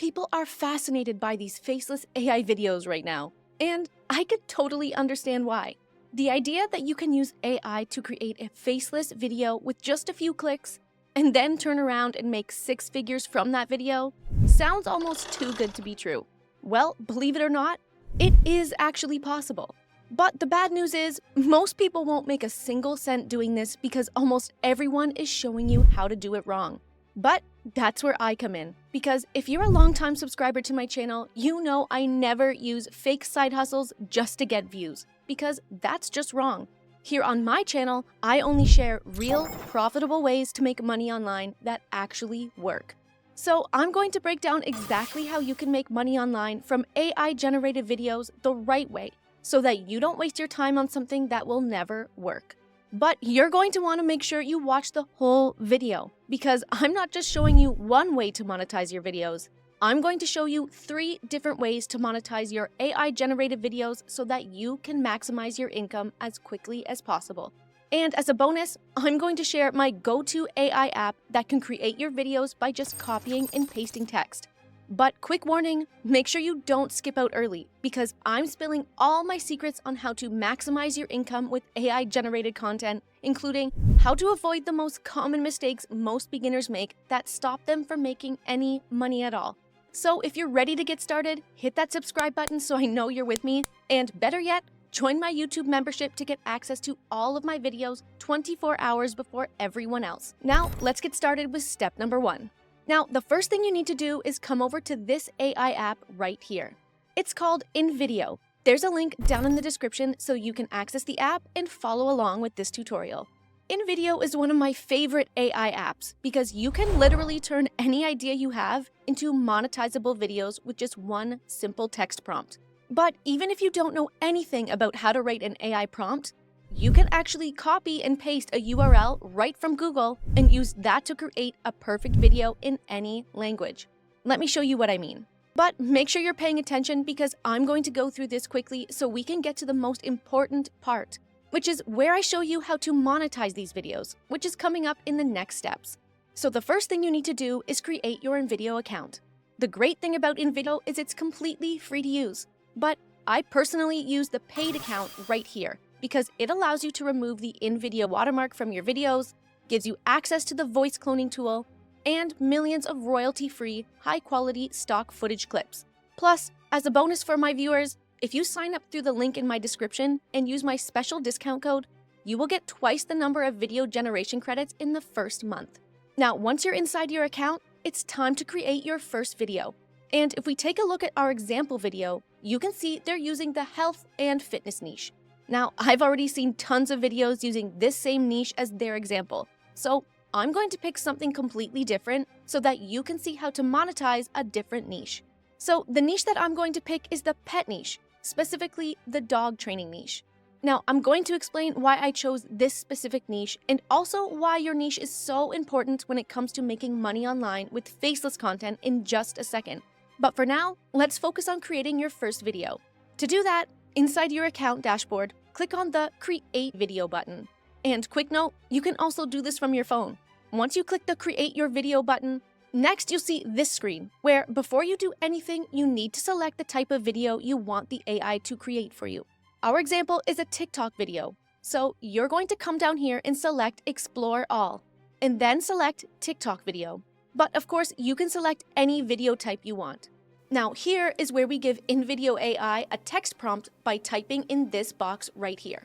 people are fascinated by these faceless AI videos right now, and I could totally understand why. The idea that you can use AI to create a faceless video with just a few clicks and then turn around and make six figures from that video sounds almost too good to be true. Well, believe it or not, it is actually possible. But the bad news is, most people won't make a single cent doing this because almost everyone is showing you how to do it wrong. But that's where I come in, because if you're a longtime subscriber to my channel, you know I never use fake side hustles just to get views, because that's just wrong. Here on my channel, I only share real, profitable ways to make money online that actually work. So I'm going to break down exactly how you can make money online from AI-generated videos the right way, so that you don't waste your time on something that will never work. But you're going to want to make sure you watch the whole video, because I'm not just showing you one way to monetize your videos. I'm going to show you 3 different ways to monetize your AI-generated videos so that you can maximize your income as quickly as possible. And as a bonus, I'm going to share my go-to AI app that can create your videos by just copying and pasting text. But quick warning, make sure you don't skip out early, because I'm spilling all my secrets on how to maximize your income with AI-generated content, including how to avoid the most common mistakes most beginners make that stop them from making any money at all. So if you're ready to get started, hit that subscribe button so I know you're with me, and better yet, join my YouTube membership to get access to all of my videos 24 hours before everyone else. Now, let's get started with step number 1. Now, the first thing you need to do is come over to this AI app right here. It's called Invideo. There's a link down in the description so you can access the app and follow along with this tutorial. Invideo is one of my favorite AI apps because you can literally turn any idea you have into monetizable videos with just one simple text prompt. But even if you don't know anything about how to write an AI prompt, you can actually copy and paste a URL right from Google and use that to create a perfect video in any language. Let me show you what I mean. But make sure you're paying attention because I'm going to go through this quickly so we can get to the most important part, which is where I show you how to monetize these videos, which is coming up in the next steps. So the first thing you need to do is create your Invideo account. The great thing about Invideo is it's completely free to use, but I personally use the paid account right here, because it allows you to remove the Invideo watermark from your videos, gives you access to the voice cloning tool, and millions of royalty-free, high-quality stock footage clips. Plus, as a bonus for my viewers, if you sign up through the link in my description and use my special discount code, you will get twice the number of video generation credits in the first month. Now, once you're inside your account, it's time to create your first video. And if we take a look at our example video, you can see they're using the health and fitness niche. Now, I've already seen tons of videos using this same niche as their example, so I'm going to pick something completely different so that you can see how to monetize a different niche. So the niche that I'm going to pick is the pet niche, specifically the dog training niche. Now, I'm going to explain why I chose this specific niche and also why your niche is so important when it comes to making money online with faceless content in just a second. But for now, let's focus on creating your first video. To do that, inside your account dashboard, click on the Create Video button. And quick note, you can also do this from your phone. Once you click the Create Your Video button, next you'll see this screen, where before you do anything, you need to select the type of video you want the AI to create for you. Our example is a TikTok video, so you're going to come down here and select Explore All, and then select TikTok video. But of course, you can select any video type you want. Now, here is where we give Invideo AI a text prompt by typing in this box right here.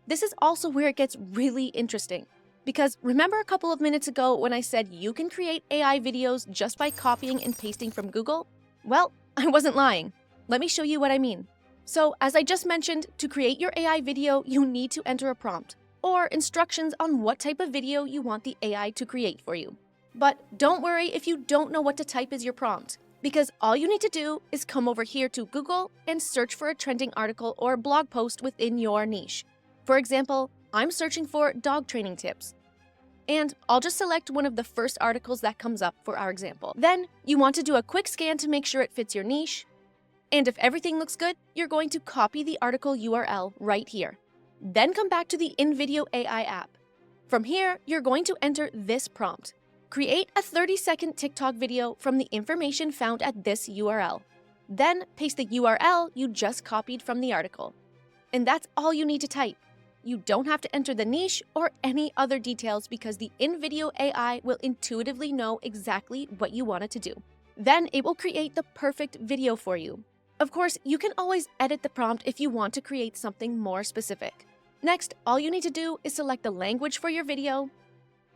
This is also where it gets really interesting, because remember a couple of minutes ago when I said you can create AI videos just by copying and pasting from Google? Well, I wasn't lying. Let me show you what I mean. So, as I just mentioned, to create your AI video, you need to enter a prompt or instructions on what type of video you want the AI to create for you. But don't worry if you don't know what to type as your prompt, because all you need to do is come over here to Google and search for a trending article or blog post within your niche. For example, I'm searching for dog training tips. And I'll just select one of the first articles that comes up for our example. Then you want to do a quick scan to make sure it fits your niche. And if everything looks good, you're going to copy the article URL right here. Then come back to the Invideo AI app. From here, you're going to enter this prompt. create a 30-second TikTok video from the information found at this URL. Then paste the URL you just copied from the article. And that's all you need to type. You don't have to enter the niche or any other details because the Invideo AI will intuitively know exactly what you want it to do. Then it will create the perfect video for you. Of course, you can always edit the prompt if you want to create something more specific. Next, all you need to do is select the language for your video,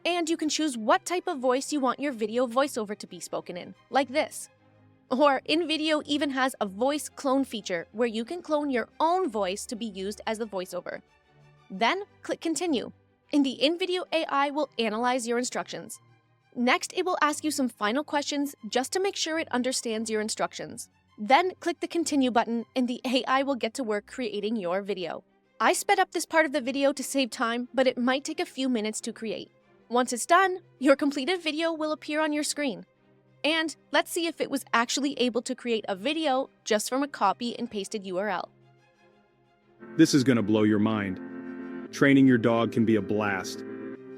and you can choose what type of voice you want your video voiceover to be spoken in, like this. Or Invideo even has a voice clone feature where you can clone your own voice to be used as the voiceover. Then click Continue, and the Invideo AI will analyze your instructions. Next, it will ask you some final questions just to make sure it understands your instructions. Then click the Continue button, and the AI will get to work creating your video. I sped up this part of the video to save time, but it might take a few minutes to create. Once it's done, your completed video will appear on your screen. And let's see if it was actually able to create a video just from a copy and pasted URL. This is going to blow your mind. Training your dog can be a blast.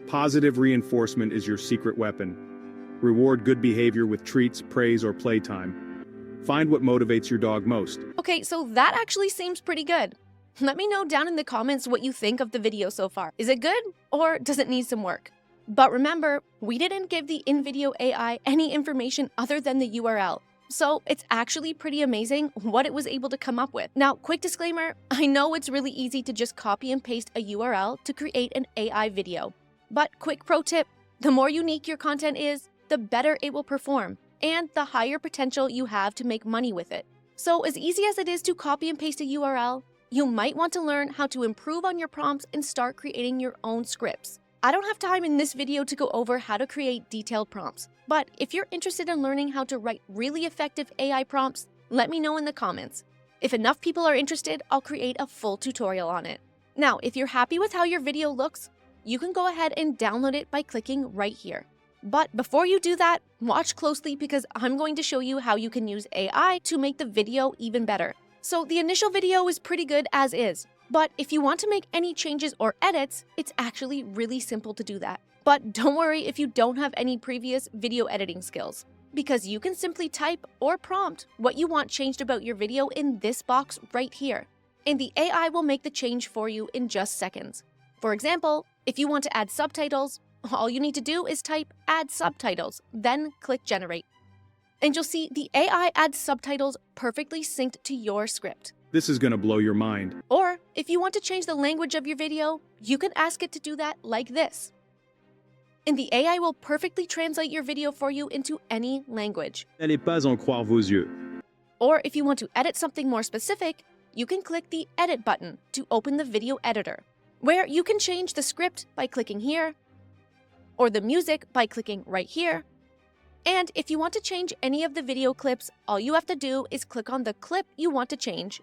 Positive reinforcement is your secret weapon. Reward good behavior with treats, praise, or playtime. Find what motivates your dog most. Okay, so that actually seems pretty good. Let me know down in the comments what you think of the video so far. Is it good, or does it need some work? But remember, we didn't give the Invideo AI any information other than the URL. So it's actually pretty amazing what it was able to come up with. Now, quick disclaimer, I know it's really easy to just copy and paste a URL to create an AI video. But quick pro tip, the more unique your content is, the better it will perform, and the higher potential you have to make money with it. So as easy as it is to copy and paste a URL, you might want to learn how to improve on your prompts and start creating your own scripts. I don't have time in this video to go over how to create detailed prompts, but if you're interested in learning how to write really effective AI prompts, let me know in the comments. If enough people are interested, I'll create a full tutorial on it. Now, if you're happy with how your video looks, you can go ahead and download it by clicking right here. But before you do that, watch closely because I'm going to show you how you can use AI to make the video even better. So the initial video is pretty good as is, but if you want to make any changes or edits, it's actually really simple to do that. But don't worry if you don't have any previous video editing skills, because you can simply type or prompt what you want changed about your video in this box right here, and the AI will make the change for you in just seconds. For example, if you want to add subtitles, all you need to do is type Add Subtitles, then click Generate. And you'll see the AI adds subtitles perfectly synced to your script. This is going to blow your mind. Or if you want to change the language of your video, you can ask it to do that like this. And the AI will perfectly translate your video for you into any language. 𝗙𝗵𝘂𝗧𝗂𝗧𝗂. Or if you want to edit something more specific, you can click the Edit button to open the video editor, where you can change the script by clicking here, or the music by clicking right here. And if you want to change any of the video clips, all you have to do is click on the clip you want to change,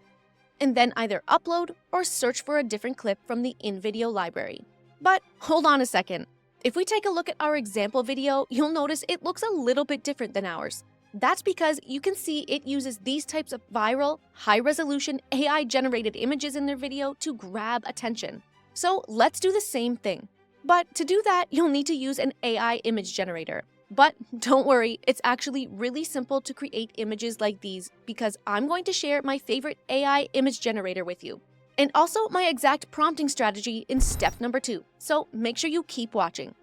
and then either upload or search for a different clip from the Invideo library. But hold on a second. If we take a look at our example video, you'll notice it looks a little bit different than ours. That's because you can see it uses these types of viral, high-resolution, AI-generated images in their video to grab attention. So let's do the same thing. But to do that, you'll need to use an AI image generator. But don't worry, it's actually really simple to create images like these because I'm going to share my favorite AI image generator with you. And also my exact prompting strategy in step number 2, so make sure you keep watching.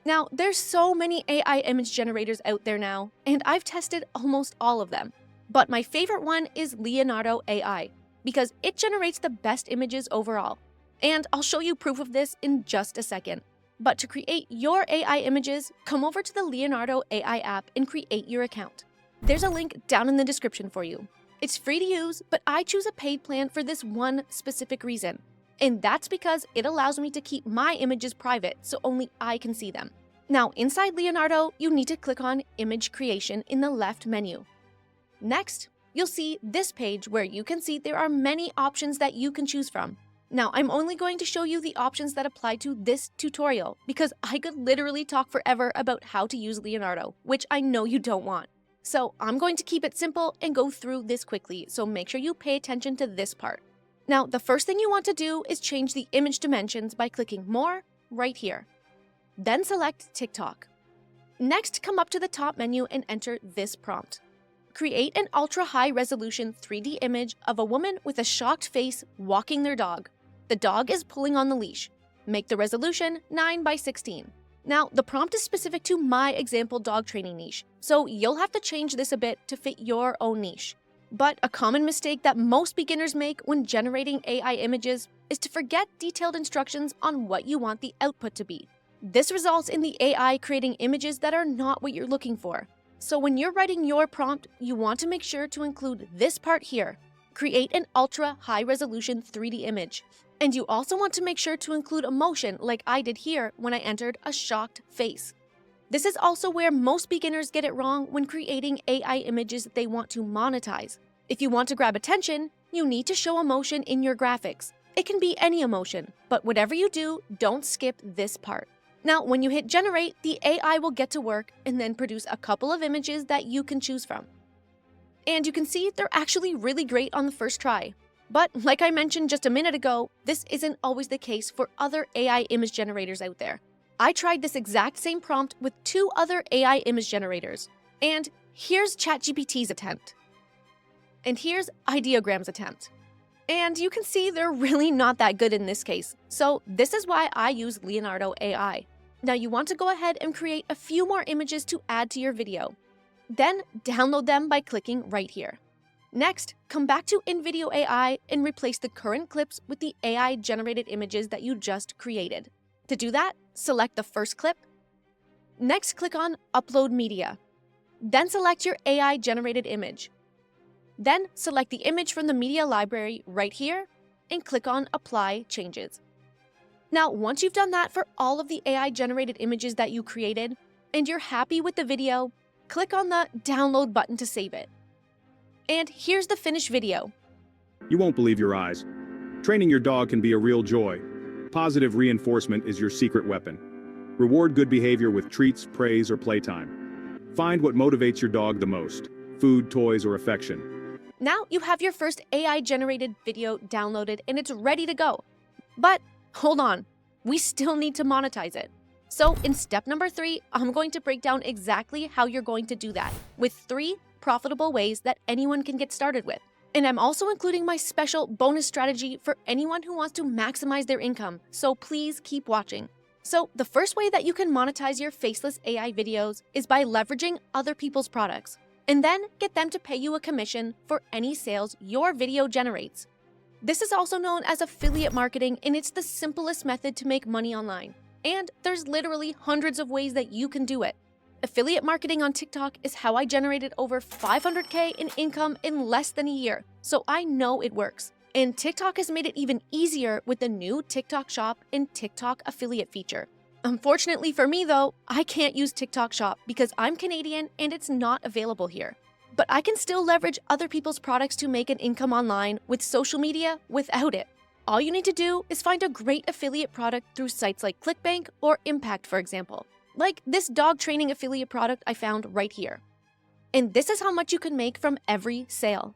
Now, there's so many AI image generators out there now, and I've tested almost all of them. But my favorite one is Leonardo AI, because it generates the best images overall. And I'll show you proof of this in just a second. But to create your AI images, come over to the Leonardo AI app and create your account. There's a link down in the description for you. It's free to use, but I choose a paid plan for this one specific reason. And that's because it allows me to keep my images private so only I can see them. Now, inside Leonardo, you need to click on Image Creation in the left menu. Next, you'll see this page where you can see there are many options that you can choose from. Now, I'm only going to show you the options that apply to this tutorial because I could literally talk forever about how to use Leonardo, which I know you don't want. So I'm going to keep it simple and go through this quickly, so make sure you pay attention to this part. Now, the first thing you want to do is change the image dimensions by clicking More right here. Then select TikTok. Next, come up to the top menu and enter this prompt. Create an ultra-high-resolution 3D image of a woman with a shocked face walking their dog. The dog is pulling on the leash. Make the resolution 9:16. Now, the prompt is specific to my example dog training niche, so you'll have to change this a bit to fit your own niche. But a common mistake that most beginners make when generating AI images is to forget detailed instructions on what you want the output to be. This results in the AI creating images that are not what you're looking for. So when you're writing your prompt, you want to make sure to include this part here. Create an ultra-high-resolution 3D image. And you also want to make sure to include emotion like I did here when I entered a shocked face. This is also where most beginners get it wrong when creating AI images that they want to monetize. If you want to grab attention, you need to show emotion in your graphics. It can be any emotion, but whatever you do, don't skip this part. Now, when you hit generate, the AI will get to work and then produce a couple of images that you can choose from. And you can see they're actually really great on the first try. But like I mentioned just a minute ago, this isn't always the case for other AI image generators out there. I tried this exact same prompt with 2 other AI image generators. And here's ChatGPT's attempt. And here's Ideogram's attempt. And you can see they're really not that good in this case. So this is why I use Leonardo AI. Now you want to go ahead and create a few more images to add to your video. Then download them by clicking right here. Next, come back to Invideo AI and replace the current clips with the AI-generated images that you just created. To do that, select the first clip. Next, click on Upload Media. Then select your AI-generated image. Then select the image from the media library right here and click on Apply Changes. Now, once you've done that for all of the AI-generated images that you created and you're happy with the video, click on the Download button to save it. And here's the finished video. You won't believe your eyes. Training your dog can be a real joy. Positive reinforcement is your secret weapon. Reward good behavior with treats, praise, or playtime. Find what motivates your dog the most: food, toys, or affection. Now you have your first AI-generated video downloaded and it's ready to go. But hold on, we still need to monetize it. So in step number 3, I'm going to break down exactly how you're going to do that with 3 profitable ways that anyone can get started with. And I'm also including my special bonus strategy for anyone who wants to maximize their income, so please keep watching. So the first way that you can monetize your faceless AI videos is by leveraging other people's products, and then get them to pay you a commission for any sales your video generates. This is also known as affiliate marketing, and it's the simplest method to make money online. And there's literally hundreds of ways that you can do it. Affiliate marketing on TikTok is how I generated over $500K in income in less than a year, so I know it works. And TikTok has made it even easier with the new TikTok Shop and TikTok affiliate feature. Unfortunately for me though, I can't use TikTok Shop because I'm Canadian and it's not available here. But I can still leverage other people's products to make an income online with social media without it. All you need to do is find a great affiliate product through sites like ClickBank or Impact, for example. Like this dog training affiliate product I found right here. And this is how much you can make from every sale.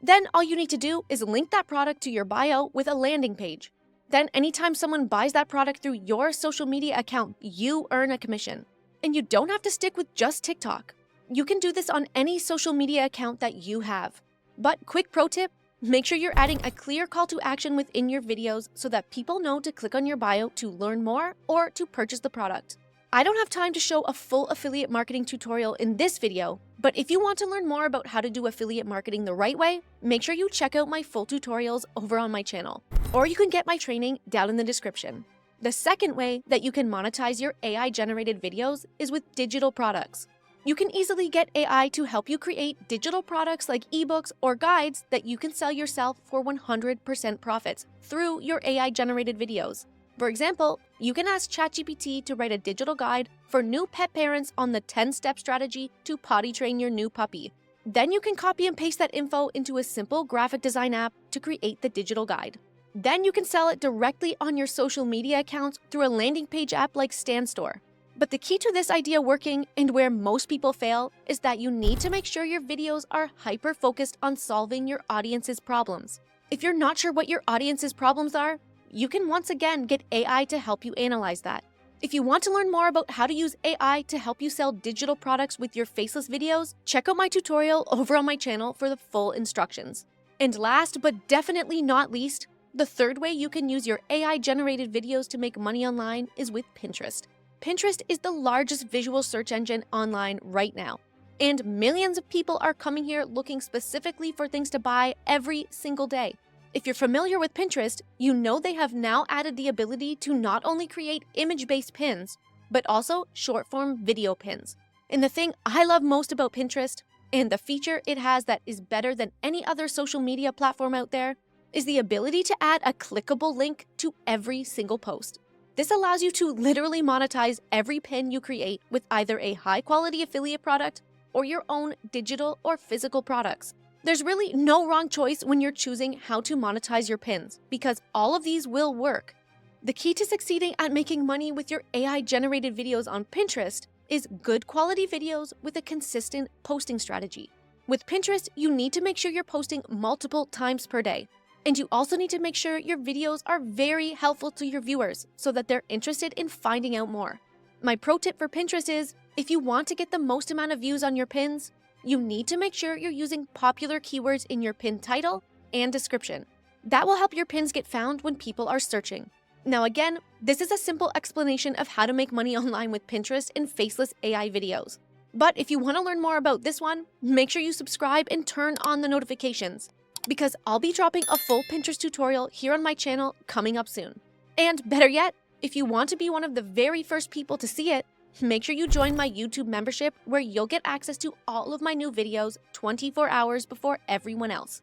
Then all you need to do is link that product to your bio with a landing page. Then anytime someone buys that product through your social media account, you earn a commission. And you don't have to stick with just TikTok. You can do this on any social media account that you have. But quick pro tip, make sure you're adding a clear call to action within your videos so that people know to click on your bio to learn more or to purchase the product. I don't have time to show a full affiliate marketing tutorial in this video, but if you want to learn more about how to do affiliate marketing the right way, make sure you check out my full tutorials over on my channel, or you can get my training down in the description. The second way that you can monetize your AI-generated videos is with digital products. You can easily get AI to help you create digital products like ebooks or guides that you can sell yourself for 100% profits through your AI-generated videos. For example, you can ask ChatGPT to write a digital guide for new pet parents on the 10-step strategy to potty train your new puppy. Then you can copy and paste that info into a simple graphic design app to create the digital guide. Then you can sell it directly on your social media accounts through a landing page app like StanStore. But the key to this idea working, and where most people fail, is that you need to make sure your videos are hyper-focused on solving your audience's problems. If you're not sure what your audience's problems are, you can once again get AI to help you analyze that. If you want to learn more about how to use AI to help you sell digital products with your faceless videos, check out my tutorial over on my channel for the full instructions. And last but definitely not least, the third way you can use your AI-generated videos to make money online is with Pinterest. Pinterest is the largest visual search engine online right now, and millions of people are coming here looking specifically for things to buy every single day. If you're familiar with Pinterest, you know they have now added the ability to not only create image-based pins, but also short-form video pins. And the thing I love most about Pinterest, and the feature it has that is better than any other social media platform out there, is the ability to add a clickable link to every single post. This allows you to literally monetize every pin you create with either a high-quality affiliate product or your own digital or physical products. There's really no wrong choice when you're choosing how to monetize your pins, because all of these will work. The key to succeeding at making money with your AI-generated videos on Pinterest is good quality videos with a consistent posting strategy. With Pinterest, you need to make sure you're posting multiple times per day. And you also need to make sure your videos are very helpful to your viewers so that they're interested in finding out more. My pro tip for Pinterest is, if you want to get the most amount of views on your pins, you need to make sure you're using popular keywords in your pin title and description. That will help your pins get found when people are searching. Now again, this is a simple explanation of how to make money online with Pinterest and faceless AI videos. But if you want to learn more about this one, make sure you subscribe and turn on the notifications, because I'll be dropping a full Pinterest tutorial here on my channel coming up soon. And better yet, if you want to be one of the very first people to see it, make sure you join my YouTube membership where you'll get access to all of my new videos 24 hours before everyone else.